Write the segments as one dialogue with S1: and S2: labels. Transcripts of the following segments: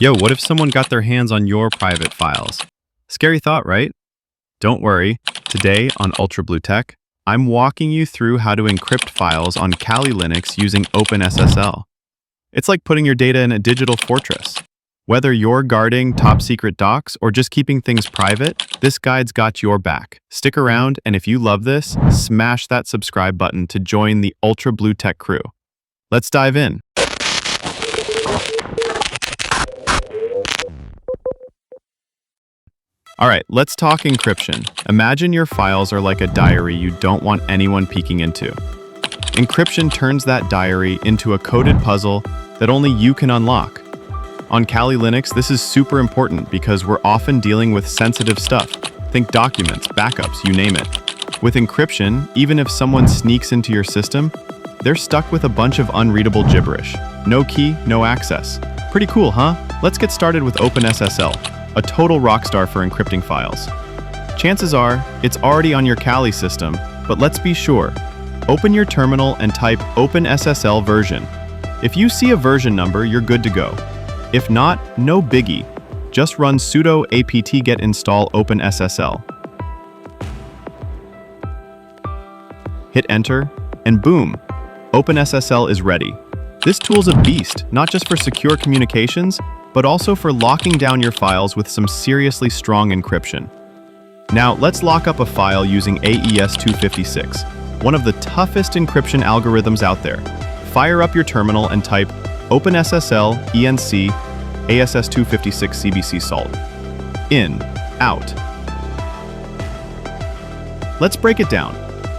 S1: Yo, what if someone got their hands on your private files? Scary thought, right? Don't worry. Today on Ultra Blue Tech, I'm walking you through how to encrypt files on Kali Linux using OpenSSL. It's like putting your data in a digital fortress. Whether you're guarding top secret docs or just keeping things private, this guide's got your back. Stick around, and if you love this, smash that subscribe button to join the Ultra Blue Tech crew. Let's dive in. Alright, let's talk encryption. Imagine your files are like a diary you don't want anyone peeking into. Encryption turns that diary into a coded puzzle that only you can unlock. On Kali Linux, this is super important because we're often dealing with sensitive stuff. Think documents, backups, you name it. With encryption, even if someone sneaks into your system, they're stuck with a bunch of unreadable gibberish. No key, no access. Pretty cool, huh? Let's get started with OpenSSL. A total rockstar for encrypting files. Chances are, it's already on your Kali system, but let's be sure. Open your terminal and type OpenSSL version. If you see a version number, you're good to go. If not, no biggie. Just run sudo apt-get install OpenSSL. Hit enter, and boom, OpenSSL is ready. This tool's a beast, not just for secure communications, but also for locking down your files with some seriously strong encryption. Now, let's lock up a file using AES-256, one of the toughest encryption algorithms out there. Fire up your terminal and type OpenSSL ENC AES-256 CBC salt. In, out. Let's break it down.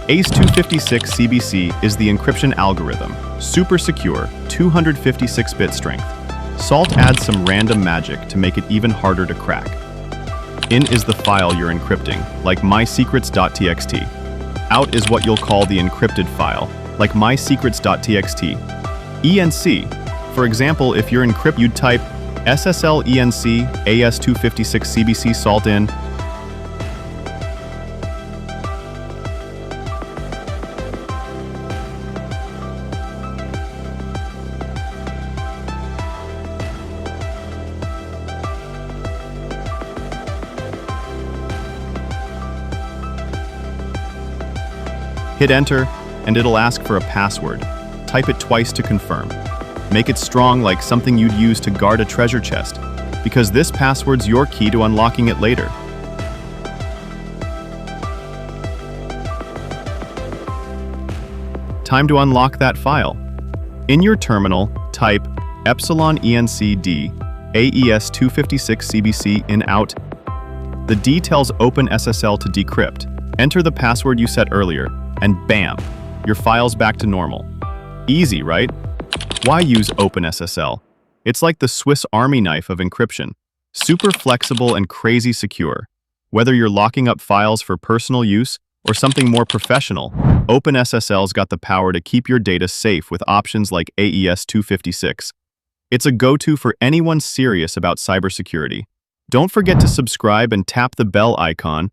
S1: AES-256 CBC is the encryption algorithm, super secure, 256-bit strength. Salt adds some random magic to make it even harder to crack. In is the file you're encrypting, like mysecrets.txt. Out is what you'll call the encrypted file, like mysecrets.txt. ENC, for example, if you're encrypt, you'd type SSL ENC AES-256 CBC salt in. Hit enter, and it'll ask for a password. Type it twice to confirm. Make it strong, like something you'd use to guard a treasure chest, because this password's your key to unlocking it later. Time to unlock that file. In your terminal, type epsilon ENCD AES-256 CBC in out. The D tells OpenSSL to decrypt. Enter the password you set earlier, and bam, your file's back to normal. Easy, right? Why use OpenSSL? It's like the Swiss Army knife of encryption. Super flexible and crazy secure. Whether you're locking up files for personal use or something more professional, OpenSSL's got the power to keep your data safe with options like AES-256. It's a go-to for anyone serious about cybersecurity. Don't forget to subscribe and tap the bell icon